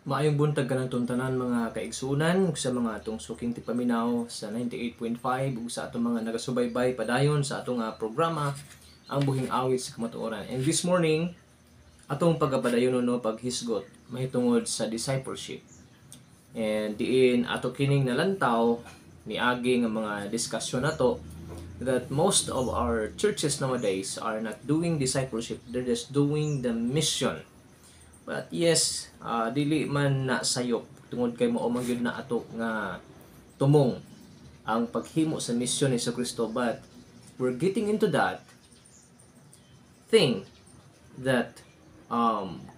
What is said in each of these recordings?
Maayong buntag ka ng tuntanan mga kaigsunan sa mga atong suking tipaminaw sa 98.5 ug sa atong mga nagasubaybay padayon sa atong programa ang buhing awit sa kamatuoran. And this morning atong pagapadayon no paghisgot mahitungod sa discipleship. And diin ato kining nalantaw niagi nga mga diskusyon nato that most of our churches nowadays are not doing discipleship, they're just doing the mission. But yes, dili man na sayop tungod kay mao man gyud na ato nga tumong ang paghimo sa misyon ni Kristo, but we're getting into that thing, that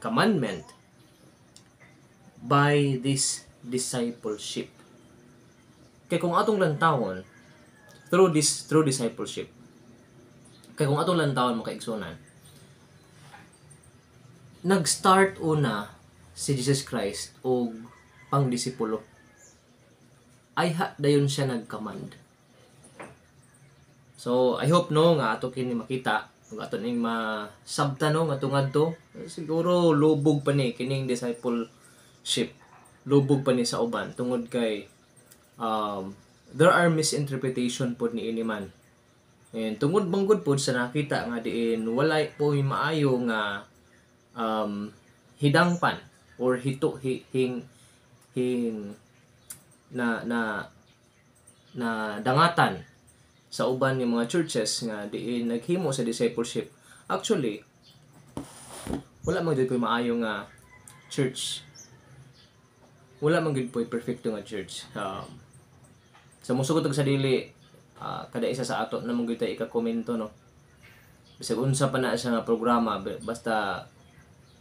commandment by this discipleship. Kay kung atong lantawon through discipleship, kay kung atong lantawon mga kaigsunan, nag-start una si Jesus Christ og pangdisipulo. Ayha dayon siya nag-command. So I hope no nga ato kini makita ug ato ning masabtan no nga tungad siguro lubog pa ni kining discipleship. Lubog pa ni sa uban tungod kay there are misinterpretation pod ni ini man. And tungod banggod pod sa nakita nga diin walay po maayo nga hidangpan or hing na dangatan sa uban ng mga churches nga diin naghimo sa discipleship. Actually, wala man gyud koy maayo nga church. Wala man gyud koy perfecto nga church. Sa musugod sa dili, kada isa sa ato na mong gyud tay ika-komento no. Bisag unsa pa na siya nga programa, basta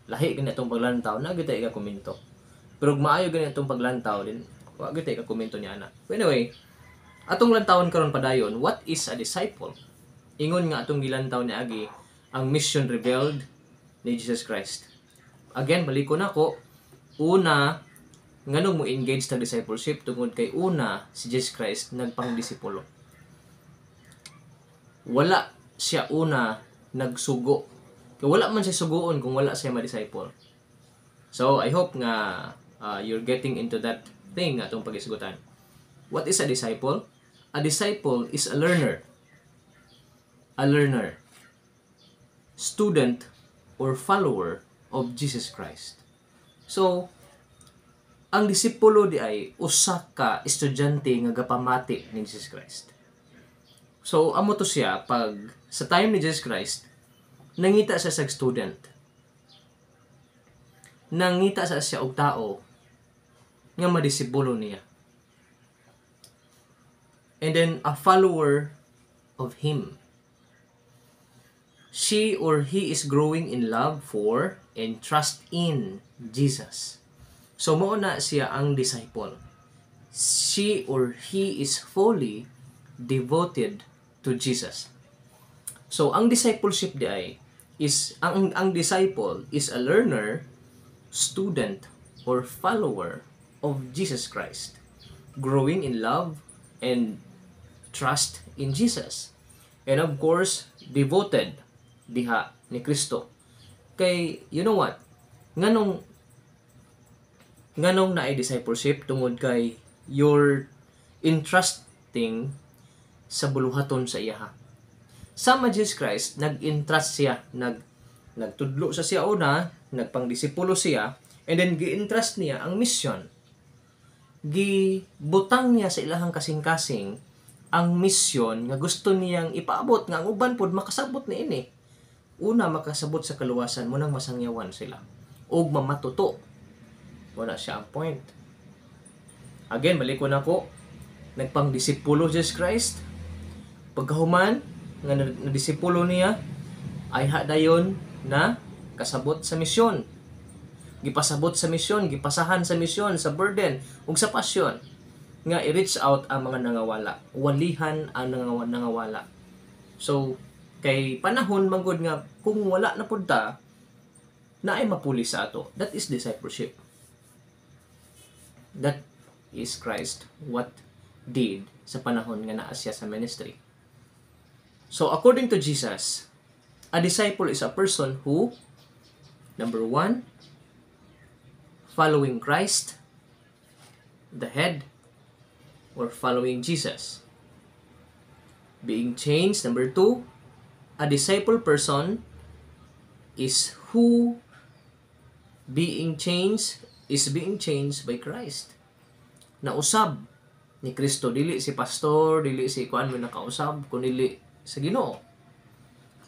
lahi gani atong paglantaw na gyud tay ika-komento. Pero ug maayo gani atong paglantaw din, wa gyud tay ika-komento niya ana. Anyway, atong lantawon karon padayon, what is a disciple? Ingon nga atong gilantaw niagi ang mission revealed ni Jesus Christ. Again, balik ko nako, una nganong mo engage sa discipleship tungod kay una si Jesus Christ nagpangdisipulo. Wala siya una nagsugo. Kaya wala man siya sugoon kung wala siya ma-disciple. So, I hope nga you're getting into that thing atong pag-isgutan. What is a disciple? A disciple is a learner. A learner. Student or follower of Jesus Christ. So, ang disipulo di ay usa ka estudyante nga gapamati ni Jesus Christ. So, amo to siya pag sa time ni Jesus Christ, nangita siya sa student. Nangita siya og tao nga madisipulo niya. And then a follower of him. She or he is growing in love for and trust in Jesus. So mao na siya ang disciple. She or he is fully devoted to Jesus. So ang discipleship di ay is ang disciple is a learner, student, or follower of Jesus Christ, growing in love and trust in Jesus, and of course devoted diha ni Kristo. Kay you know what, nganong na ay discipleship tungod kay you're entrusting sa buluhaton sa iya. Sama Jesus Christ, nag-entrust siya, nagtudlo sa siya una, nagpangdisipulo siya, and then gi-entrust niya ang mission. Gibutang niya sa ilahang kasing-kasing ang mission nga gusto niyang ipaabot nga ang uban pod makasabot ni ini. Una, makasabot sa kaluwasan, munang masangyawan sila ug mamatuto. Wala siya ang point. Again, balik ko na ko, nagpangdisipulo Jesus Christ. Pagkahuman nga nadisipulo niya, ay hadayon na kasabot sa misyon. Gipasabot sa misyon, gipasahan sa misyon, sa burden, ug sa pasyon nga i-reach out ang mga nangawala, walihan ang nangawala. So kay panahon manggod nga kung wala na pud ta na ay mapuli sa ato. That is discipleship. That is Christ what did sa panahon nga naa siya sa ministry. So according to Jesus, a disciple is a person who, number one, following Christ, the head, or following Jesus. Being changed, number 2, a disciple person is who being changed by Christ. Nausab ni Kristo, dili si pastor, dili si kuan mo nakausab, kundi sa Ginoo.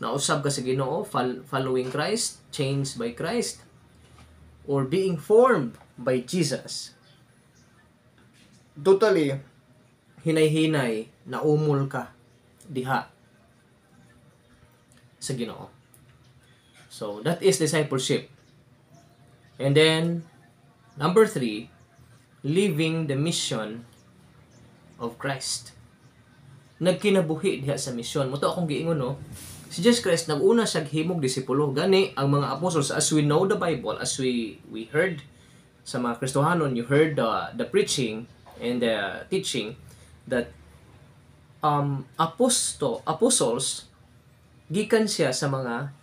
Nausab ka sa Ginoo, following Christ, changed by Christ, or being formed by Jesus. Totally hinay-hinay, naumol ka diha sa Ginoo. So that is discipleship. And then number 3, living the mission of Christ. Nagkinabuhi diha sa misyon. Muto akong giingon, no? Si Jesus Christ nag-una siya himog disipulo. Gani ang mga apostles, as we know the Bible, as we heard sa mga Kristohanon, you heard the preaching and the teaching that apostles gikan siya sa mga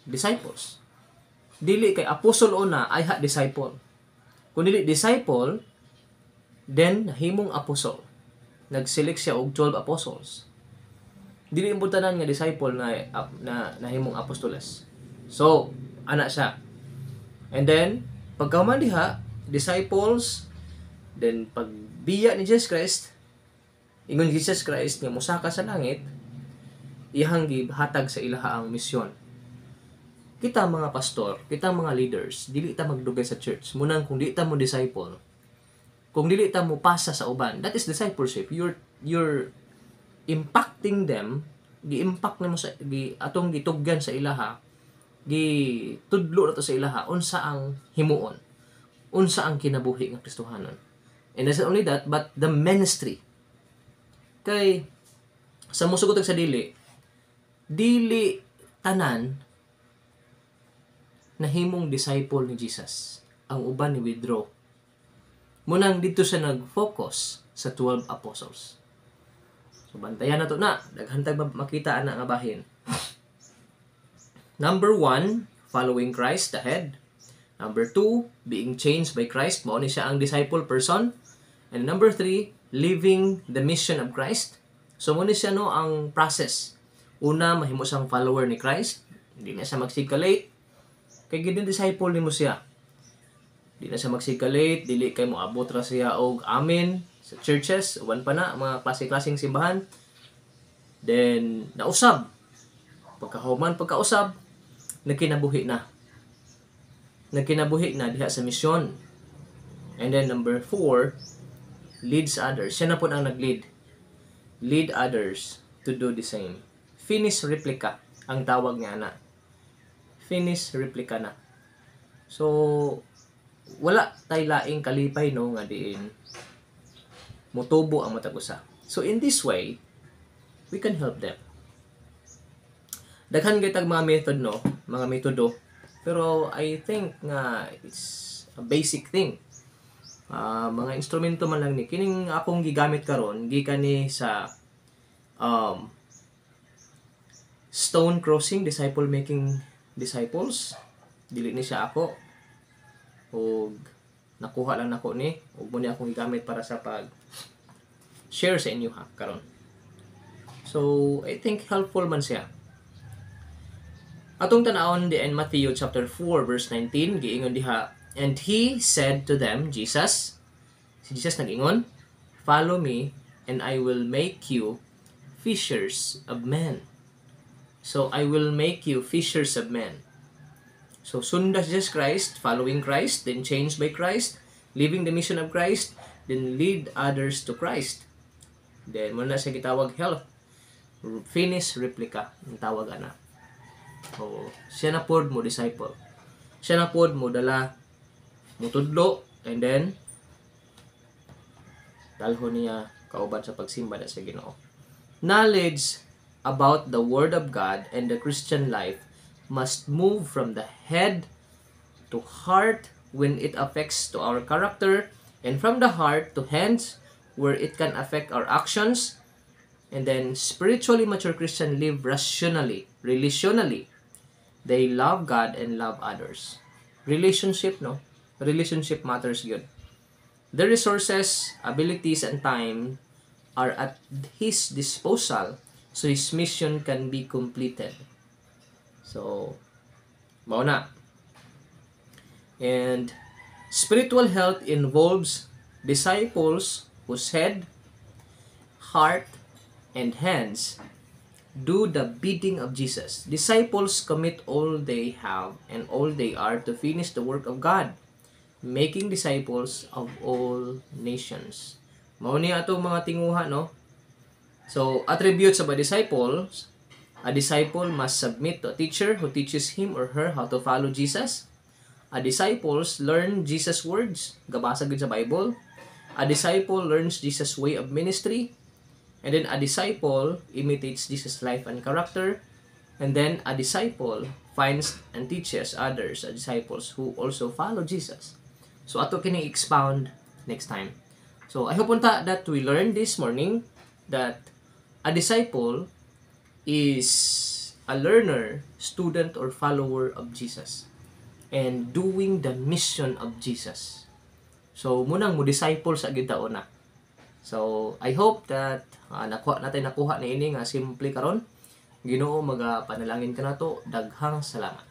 disciples. Dili kay apostle una ay disciple. Kung dili disciple, then nahimong apostle. Nag-select siya og 12 apostles. Dili importanan nga disciple na nahimong apostoles. So, ana siya. And then pagkahuman diha, disciples, then pagbiya ni Jesus Christ, ingon Jesus Christ nga mosaka sa langit, iyang gihatag sa ilaha ang misyon. Kita mga pastor, kita mga leaders, dili ta magdugay sa church. Munang kung dili ta mo disciple, kung dili ta mo pasa sa uban, that is discipleship. You're impacting them, gi-impact nimo sa atong gitugyan sa ilaha, gitudlo nato sa ilaha unsa ang himuon, unsa ang kinabuhi nga Kristohanon. And not only that, but the ministry. Kay sa musugot sa dili tanan nahimong disciple ni Jesus. Ang uban ni withdraw. Munang dito siya nag-focus sa 12 apostles. So bantayan na to na, daghantag makita ana nga bahin. Number 1, following Christ, the head. Number 2, being changed by Christ, mao ni siya ang disciple person. And number 3, living the mission of Christ. So mao ni siya no ang process. Una, mahimo siyang follower ni Christ, hindi na siya magsikalate. Kay gid disciple nimo siya. Di na siya magsikalate, dili kay mo abot ra siya og amen sa churches, uban pa na mga klase-klaseng simbahan. Then nausab. Pagkausab, nagkinabuhi na. Nagkinabuhi na diha sa misyon. And then number 4, leads others. Siya na po ang nag-lead. Lead others to do the same. Finish replica ang tawag nga na. Finish replica na. So wala tay laing kalipay no nga diin motubo ang matag usa. So in this way, we can help them. Daghan kay tag mga method no, mga metodo. Pero I think nga it's a basic thing. Mga instrumento man lang ni kining akong gigamit karon gikan ni sa stone crossing, disciple making disciples. Dili ni siya ako. O nakuha lang nako ni ug mo ni akong gigamit para sa pag share sa inyo ha karon. So I think helpful man siya. Atong tan-awon di in Matthew chapter 4 verse 19 giingon diha, and he said to them, Jesus, si Jesus nag-ingon, follow me and I will make you fishers of men. So I will make you fishers of men. So sunda Jesus Christ, following Christ, then changed by Christ, living the mission of Christ, then lead others to Christ. Then muna siya gitawag health, finish replica ang tawag ana. So siya na pod mo disciple. Siya na pod mo dala mo tudlo, and then dalhon niya kauban sa pagsimba sa Ginoo. Knowledge about the Word of God and the Christian life must move from the head to heart when it affects to our character, and from the heart to hands where it can affect our actions. And then spiritually mature Christians live rationally, relationally. They love God and love others. Relationship, no? relationship matters good. The resources, abilities, and time are at his disposal so his mission can be completed. So, mao na. And spiritual health involves disciples whose head, heart, and hands do the bidding of Jesus. Disciples commit all they have and all they are to finish the work of God, making disciples of all nations. Mao ni ato mga tinguha, no? So, attributes of a disciple must submit to a teacher who teaches him or her how to follow Jesus. A disciples learn Jesus' words, gabasa gid sa Bible. A disciple learns Jesus' way of ministry. And then a disciple imitates Jesus' life and character. And then a disciple finds and teaches others, disciples who also follow Jesus. So ato kini expound next time. So I hope unta that we learned this morning that a disciple is a learner, student, or follower of Jesus and doing the mission of Jesus. So munang mo disciple sa gid taon na. So I hope that nakuha ni ini nga simple karon. Ginoo, magapanalangin ka nato. Daghang salamat.